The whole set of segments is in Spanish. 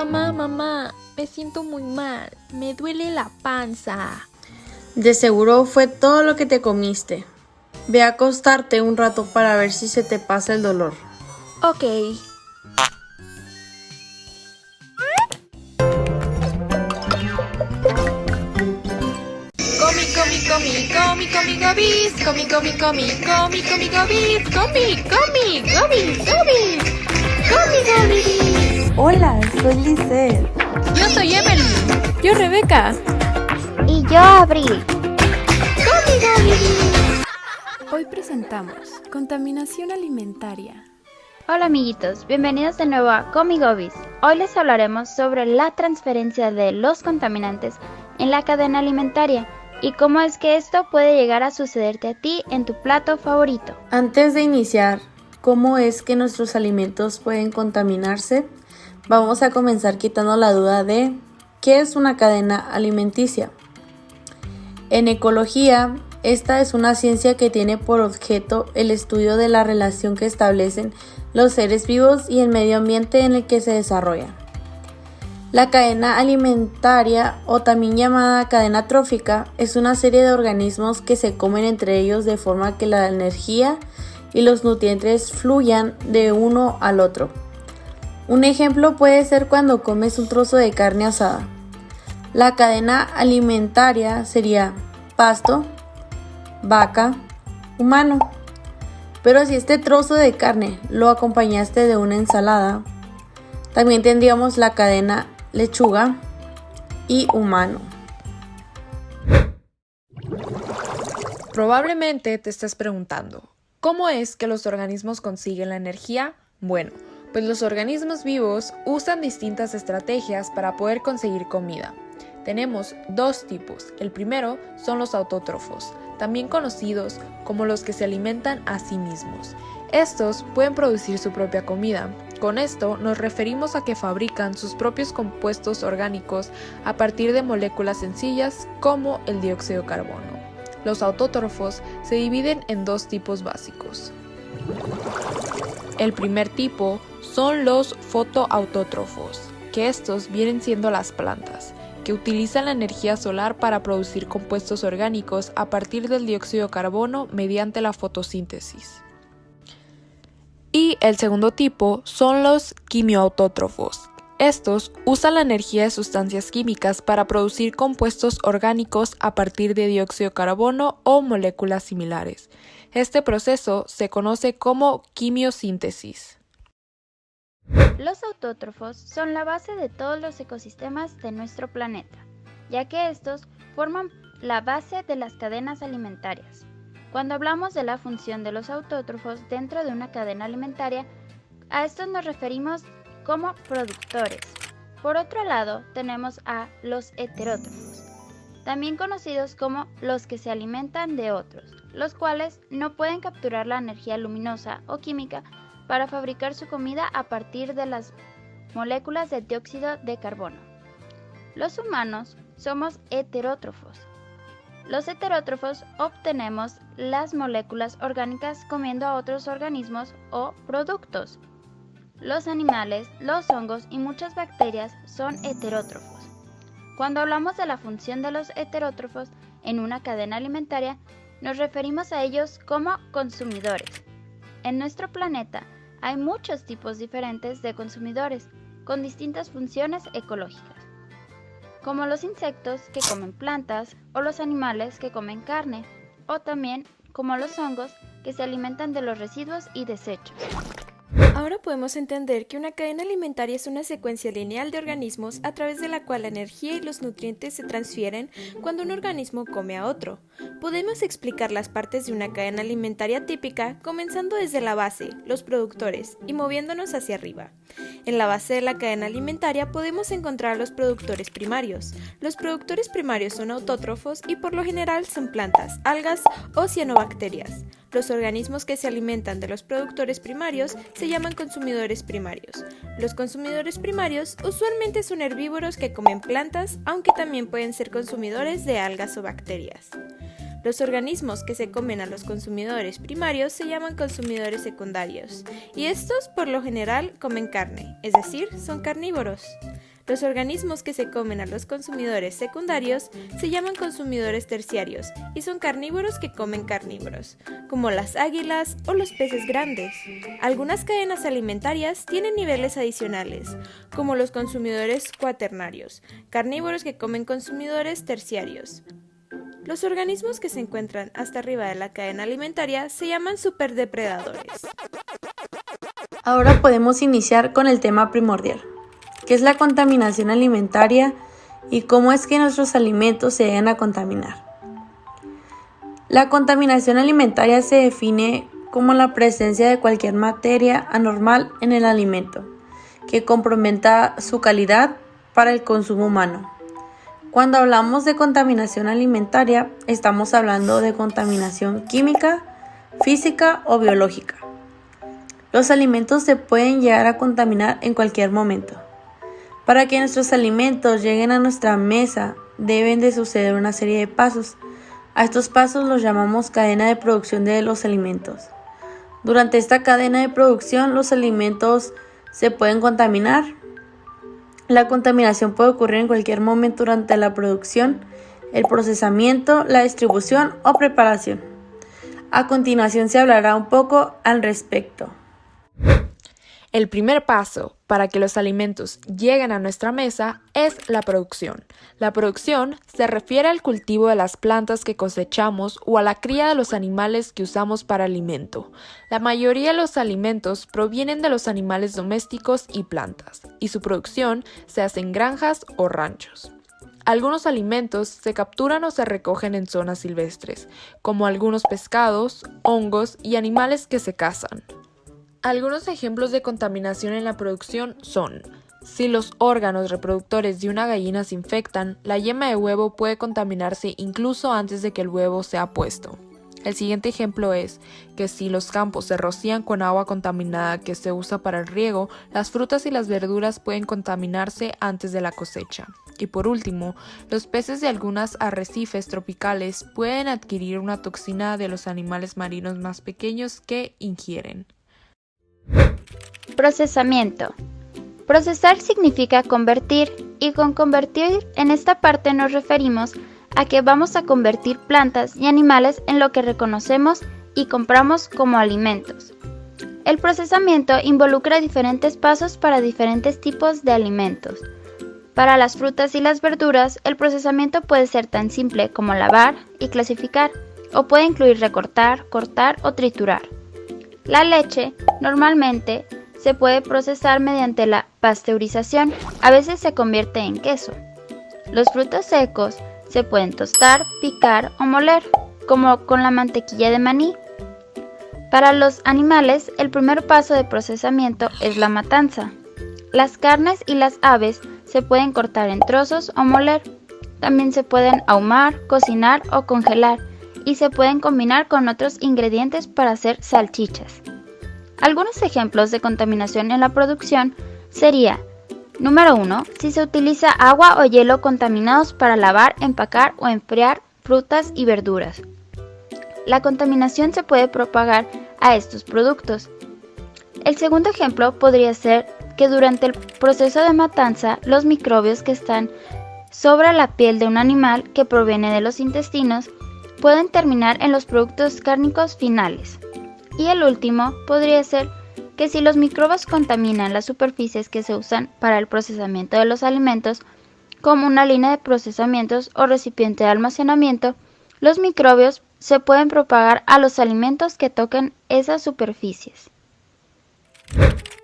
Mamá, me siento muy mal, me duele la panza. De seguro fue todo lo que te comiste. Ve a acostarte un rato para ver si se te pasa el dolor. Ok. Comi, gobis, comi, gobis, gobis. Hola, soy Lisette. Yo soy Evelyn. Yo Rebeca. Y yo Abril. Hoy presentamos Contaminación Alimentaria. Hola amiguitos, bienvenidos de nuevo a Comigobis. Hoy les hablaremos sobre la transferencia de los contaminantes en la cadena alimentaria y cómo es que esto puede llegar a sucederte a ti en tu plato favorito. Antes de iniciar, ¿cómo es que nuestros alimentos pueden contaminarse? Vamos a comenzar quitando la duda de ¿qué es una cadena alimenticia? En ecología, esta es una ciencia que tiene por objeto el estudio de la relación que establecen los seres vivos y el medio ambiente en el que se desarrollan. La cadena alimentaria, o también llamada cadena trófica, es una serie de organismos que se comen entre ellos de forma que la energía y los nutrientes fluyan de uno al otro. Un ejemplo puede ser cuando comes un trozo de carne asada. La cadena alimentaria sería pasto, vaca, humano. Pero si este trozo de carne lo acompañaste de una ensalada, también tendríamos la cadena lechuga y humano. Probablemente te estés preguntando, ¿cómo es que los organismos consiguen la energía? Bueno, pues los organismos vivos usan distintas estrategias para poder conseguir comida. Tenemos dos tipos. El primero son los autótrofos, también conocidos como los que se alimentan a sí mismos. Estos pueden producir su propia comida. Con esto nos referimos a que fabrican sus propios compuestos orgánicos a partir de moléculas sencillas como el dióxido de carbono. Los autótrofos se dividen en dos tipos básicos. El primer tipo son los fotoautótrofos, que estos vienen siendo las plantas, que utilizan la energía solar para producir compuestos orgánicos a partir del dióxido de carbono mediante la fotosíntesis. Y el segundo tipo son los quimioautótrofos. Estos usan la energía de sustancias químicas para producir compuestos orgánicos a partir de dióxido de carbono o moléculas similares. Este proceso se conoce como quimiosíntesis. Los autótrofos son la base de todos los ecosistemas de nuestro planeta, ya que estos forman la base de las cadenas alimentarias. Cuando hablamos de la función de los autótrofos dentro de una cadena alimentaria, a estos nos referimos como productores. Por otro lado, tenemos a los heterótrofos, también conocidos como los que se alimentan de otros, los cuales no pueden capturar la energía luminosa o química para fabricar su comida a partir de las moléculas de dióxido de carbono. Los humanos somos heterótrofos. Los heterótrofos obtenemos las moléculas orgánicas comiendo a otros organismos o productos. Los animales, los hongos y muchas bacterias son heterótrofos. Cuando hablamos de la función de los heterótrofos en una cadena alimentaria, nos referimos a ellos como consumidores. En nuestro planeta hay muchos tipos diferentes de consumidores con distintas funciones ecológicas, como los insectos que comen plantas o los animales que comen carne, o también como los hongos que se alimentan de los residuos y desechos. Ahora podemos entender que una cadena alimentaria es una secuencia lineal de organismos a través de la cual la energía y los nutrientes se transfieren cuando un organismo come a otro. Podemos explicar las partes de una cadena alimentaria típica comenzando desde la base, los productores, y moviéndonos hacia arriba. En la base de la cadena alimentaria podemos encontrar a los productores primarios. Los productores primarios son autótrofos y por lo general son plantas, algas o cianobacterias. Los organismos que se alimentan de los productores primarios se llaman consumidores primarios. Los consumidores primarios usualmente son herbívoros que comen plantas, aunque también pueden ser consumidores de algas o bacterias. Los organismos que se comen a los consumidores primarios se llaman consumidores secundarios, y estos por lo general comen carne, es decir, son carnívoros. Los organismos que se comen a los consumidores secundarios se llaman consumidores terciarios y son carnívoros que comen carnívoros, como las águilas o los peces grandes. Algunas cadenas alimentarias tienen niveles adicionales, como los consumidores cuaternarios, carnívoros que comen consumidores terciarios. Los organismos que se encuentran hasta arriba de la cadena alimentaria se llaman superdepredadores. Ahora podemos iniciar con el tema primordial, que es la contaminación alimentaria y cómo es que nuestros alimentos se llegan a contaminar. La contaminación alimentaria se define como la presencia de cualquier materia anormal en el alimento que comprometa su calidad para el consumo humano. Cuando hablamos de contaminación alimentaria, estamos hablando de contaminación química, física o biológica. Los alimentos se pueden llegar a contaminar en cualquier momento. Para que nuestros alimentos lleguen a nuestra mesa, deben de suceder una serie de pasos. A estos pasos los llamamos cadena de producción de los alimentos. Durante esta cadena de producción, los alimentos se pueden contaminar. La contaminación puede ocurrir en cualquier momento durante la producción, el procesamiento, la distribución o preparación. A continuación se hablará un poco al respecto. El primer paso para que los alimentos lleguen a nuestra mesa es la producción. La producción se refiere al cultivo de las plantas que cosechamos o a la cría de los animales que usamos para alimento. La mayoría de los alimentos provienen de los animales domésticos y plantas, y su producción se hace en granjas o ranchos. Algunos alimentos se capturan o se recogen en zonas silvestres, como algunos pescados, hongos y animales que se cazan. Algunos ejemplos de contaminación en la producción son: si los órganos reproductores de una gallina se infectan, la yema de huevo puede contaminarse incluso antes de que el huevo sea puesto. El siguiente ejemplo es que si los campos se rocían con agua contaminada que se usa para el riego, las frutas y las verduras pueden contaminarse antes de la cosecha. Y por último, los peces de algunos arrecifes tropicales pueden adquirir una toxina de los animales marinos más pequeños que ingieren. Procesamiento. Procesar significa convertir, y con convertir en esta parte nos referimos a que vamos a convertir plantas y animales en lo que reconocemos y compramos como alimentos. El procesamiento involucra diferentes pasos para diferentes tipos de alimentos. Para las frutas y las verduras, el procesamiento puede ser tan simple como lavar y clasificar, o puede incluir recortar, cortar o triturar. La leche, normalmente, se puede procesar mediante la pasteurización, a veces se convierte en queso. Los frutos secos se pueden tostar, picar o moler, como con la mantequilla de maní. Para los animales, el primer paso de procesamiento es la matanza. Las carnes y las aves se pueden cortar en trozos o moler. También se pueden ahumar, cocinar o congelar, y se pueden combinar con otros ingredientes para hacer salchichas. Algunos ejemplos de contaminación en la producción sería: número 1. Si se utiliza agua o hielo contaminados para lavar, empacar o enfriar frutas y verduras. La contaminación se puede propagar a estos productos. El segundo ejemplo podría ser que durante el proceso de matanza, los microbios que están sobre la piel de un animal que proviene de los intestinos pueden terminar en los productos cárnicos finales. Y el último podría ser que si los microbios contaminan las superficies que se usan para el procesamiento de los alimentos, como una línea de procesamientos o recipiente de almacenamiento, los microbios se pueden propagar a los alimentos que toquen esas superficies.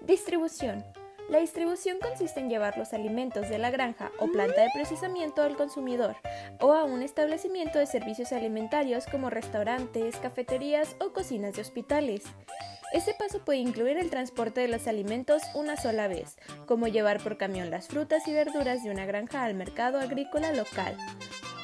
Distribución. La distribución consiste en llevar los alimentos de la granja o planta de procesamiento al consumidor o a un establecimiento de servicios alimentarios como restaurantes, cafeterías o cocinas de hospitales. Este paso puede incluir el transporte de los alimentos una sola vez, como llevar por camión las frutas y verduras de una granja al mercado agrícola local.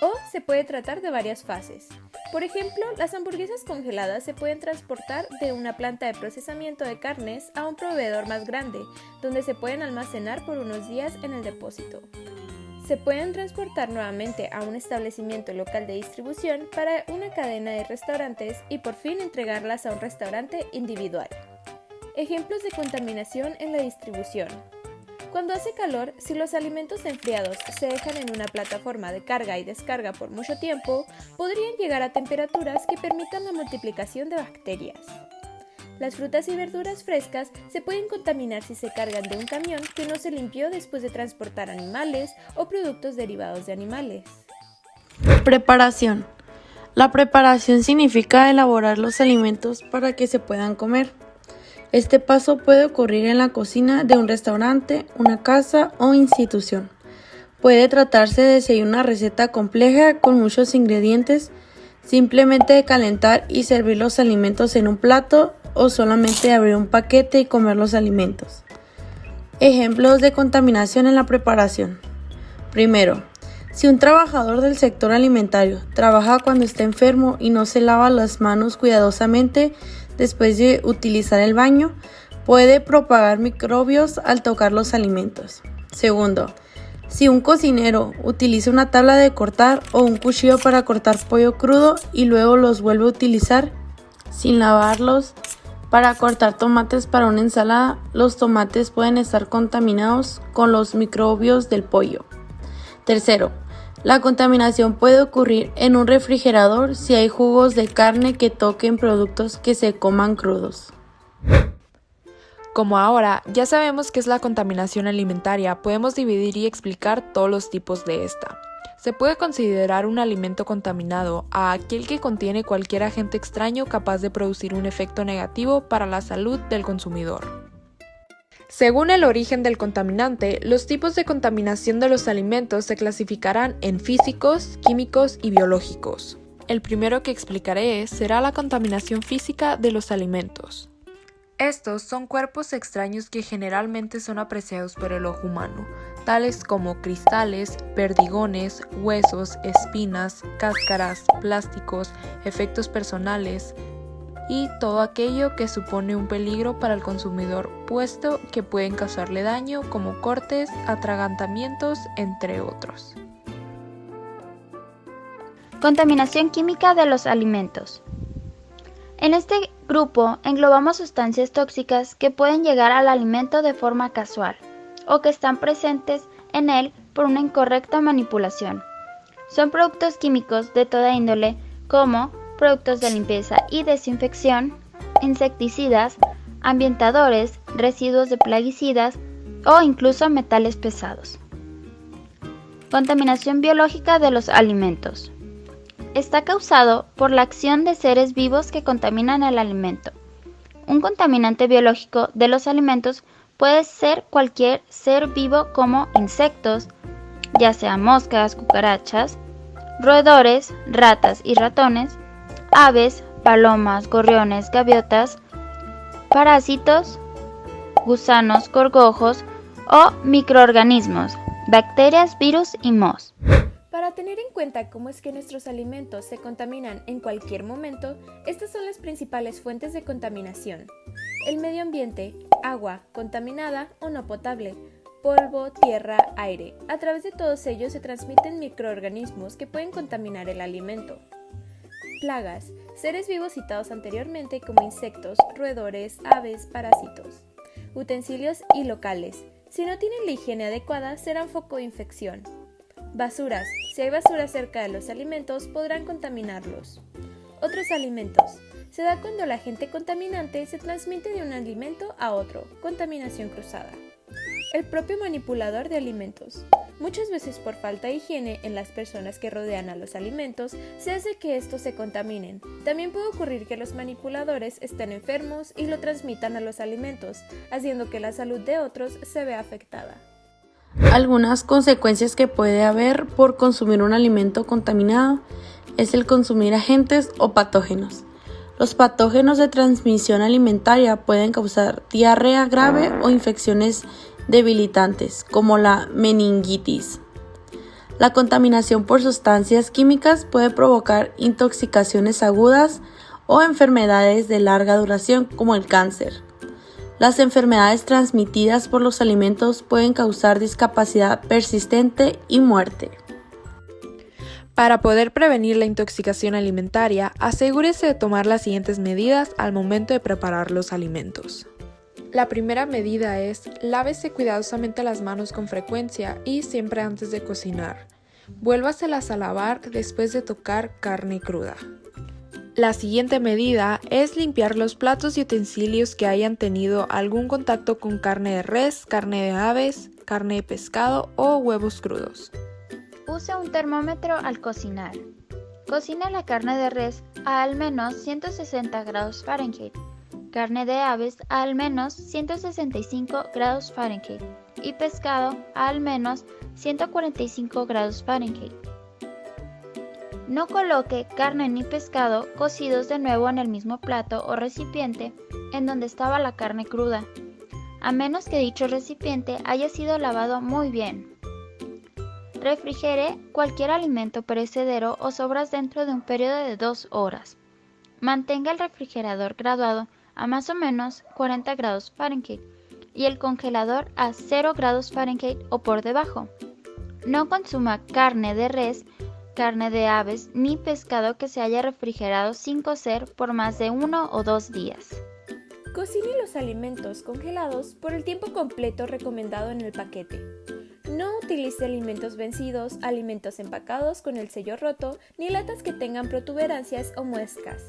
O se puede tratar de varias fases. Por ejemplo, las hamburguesas congeladas se pueden transportar de una planta de procesamiento de carnes a un proveedor más grande, donde se pueden almacenar por unos días en el depósito. se pueden transportar nuevamente a un establecimiento local de distribución para una cadena de restaurantes y por fin entregarlas a un restaurante individual. Ejemplos de contaminación en la distribución. Cuando hace calor, si los alimentos enfriados se dejan en una plataforma de carga y descarga por mucho tiempo, podrían llegar a temperaturas que permitan la multiplicación de bacterias. Las frutas y verduras frescas se pueden contaminar si se cargan de un camión que no se limpió después de transportar animales o productos derivados de animales. Preparación. La preparación significa elaborar los alimentos para que se puedan comer. Este paso puede ocurrir en la cocina de un restaurante, una casa o institución. Puede tratarse de seguir una receta compleja con muchos ingredientes, simplemente de calentar y servir los alimentos en un plato o solamente abrir un paquete y comer los alimentos. Ejemplos de contaminación en la preparación. Primero, si un trabajador del sector alimentario trabaja cuando está enfermo y no se lava las manos cuidadosamente después de utilizar el baño, puede propagar microbios al tocar los alimentos. Segundo, si un cocinero utiliza una tabla de cortar o un cuchillo para cortar pollo crudo y luego los vuelve a utilizar sin lavarlos para cortar tomates para una ensalada, los tomates pueden estar contaminados con los microbios del pollo. Tercero, la contaminación puede ocurrir en un refrigerador si hay jugos de carne que toquen productos que se coman crudos. Como ahora ya sabemos qué es la contaminación alimentaria, podemos dividir y explicar todos los tipos de esta. Se puede considerar un alimento contaminado a aquel que contiene cualquier agente extraño capaz de producir un efecto negativo para la salud del consumidor. Según el origen del contaminante, los tipos de contaminación de los alimentos se clasificarán en físicos, químicos y biológicos. El primero que explicaré será la contaminación física de los alimentos. Estos son cuerpos extraños que generalmente son apreciados por el ojo humano, tales como cristales, perdigones, huesos, espinas, cáscaras, plásticos, efectos personales y todo aquello que supone un peligro para el consumidor, puesto que pueden causarle daño como cortes, atragantamientos, entre otros. Contaminación química de los alimentos. En este grupo englobamos sustancias tóxicas que pueden llegar al alimento de forma casual o que están presentes en él por una incorrecta manipulación. Son productos químicos de toda índole como productos de limpieza y desinfección, insecticidas, ambientadores, residuos de plaguicidas o incluso metales pesados. Contaminación biológica de los alimentos. Está causado por la acción de seres vivos que contaminan el alimento. Un contaminante biológico de los alimentos puede ser cualquier ser vivo como insectos, ya sea moscas, cucarachas, roedores, ratas y ratones, aves, palomas, gorriones, gaviotas, parásitos, gusanos, gorgojos o microorganismos, bacterias, virus y mohos. Para tener en cuenta cómo es que nuestros alimentos se contaminan en cualquier momento, estas son las principales fuentes de contaminación. El medio ambiente, agua contaminada o no potable, polvo, tierra, aire. A través de todos ellos se transmiten microorganismos que pueden contaminar el alimento. Plagas, seres vivos citados anteriormente como insectos, roedores, aves, parásitos. Utensilios y locales. Si no tienen la higiene adecuada, serán foco de infección. Basuras. Si hay basura cerca de los alimentos, podrán contaminarlos. Otros alimentos. Se da cuando el agente contaminante se transmite de un alimento a otro, contaminación cruzada. El propio manipulador de alimentos. Muchas veces por falta de higiene en las personas que rodean a los alimentos, se hace que estos se contaminen. También puede ocurrir que los manipuladores estén enfermos y lo transmitan a los alimentos, haciendo que la salud de otros se vea afectada. Algunas consecuencias que puede haber por consumir un alimento contaminado es el consumir agentes o patógenos. Los patógenos de transmisión alimentaria pueden causar diarrea grave o infecciones debilitantes, como la meningitis. La contaminación por sustancias químicas puede provocar intoxicaciones agudas o enfermedades de larga duración, como el cáncer. Las enfermedades transmitidas por los alimentos pueden causar discapacidad persistente y muerte. Para poder prevenir la intoxicación alimentaria, asegúrese de tomar las siguientes medidas al momento de preparar los alimentos. La primera medida es: lávese cuidadosamente las manos con frecuencia y siempre antes de cocinar. Vuélvaselas a lavar después de tocar carne cruda. La siguiente medida es limpiar los platos y utensilios que hayan tenido algún contacto con carne de res, carne de aves, carne de pescado o huevos crudos. Use un termómetro al cocinar. Cocine la carne de res a al menos 160 grados Fahrenheit, carne de aves a al menos 165 grados Fahrenheit y pescado a al menos 145 grados Fahrenheit. No coloque carne ni pescado cocidos de nuevo en el mismo plato o recipiente en donde estaba la carne cruda, a menos que dicho recipiente haya sido lavado muy bien. Refrigere cualquier alimento perecedero o sobras dentro de un periodo de 2 horas. Mantenga el refrigerador graduado a más o menos 40 grados Fahrenheit y el congelador a 0 grados Fahrenheit o por debajo. No consuma carne de res, carne de aves ni pescado que se haya refrigerado sin cocer por más de 1 o 2 días. Cocine los alimentos congelados por el tiempo completo recomendado en el paquete. No utilice alimentos vencidos, alimentos empacados con el sello roto, ni latas que tengan protuberancias o muescas.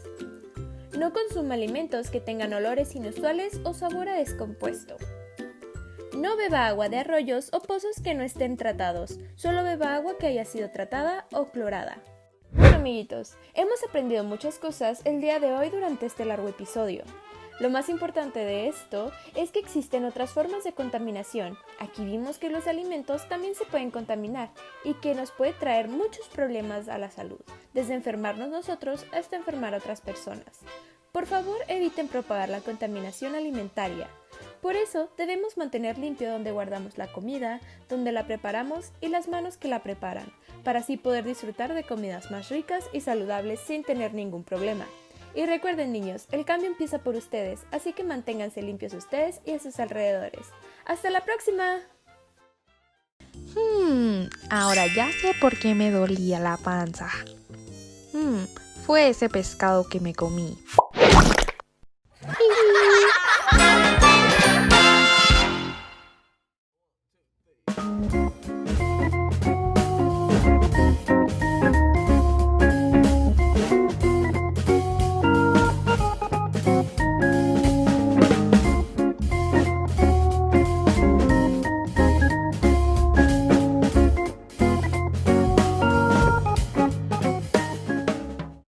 No consuma alimentos que tengan olores inusuales o sabor a descompuesto. No beba agua de arroyos o pozos que no estén tratados, solo beba agua que haya sido tratada o clorada. Bueno, amiguitos, hemos aprendido muchas cosas el día de hoy durante este largo episodio. Lo más importante de esto es que existen otras formas de contaminación. Aquí vimos que los alimentos también se pueden contaminar y que nos puede traer muchos problemas a la salud, desde enfermarnos nosotros hasta enfermar a otras personas. Por favor, eviten propagar la contaminación alimentaria. Por eso, debemos mantener limpio donde guardamos la comida, donde la preparamos y las manos que la preparan, para así poder disfrutar de comidas más ricas y saludables sin tener ningún problema. Y recuerden, niños, el cambio empieza por ustedes, así que manténganse limpios ustedes y a sus alrededores. ¡Hasta la próxima! Ahora ya sé por qué me dolía la panza. Fue ese pescado que me comí.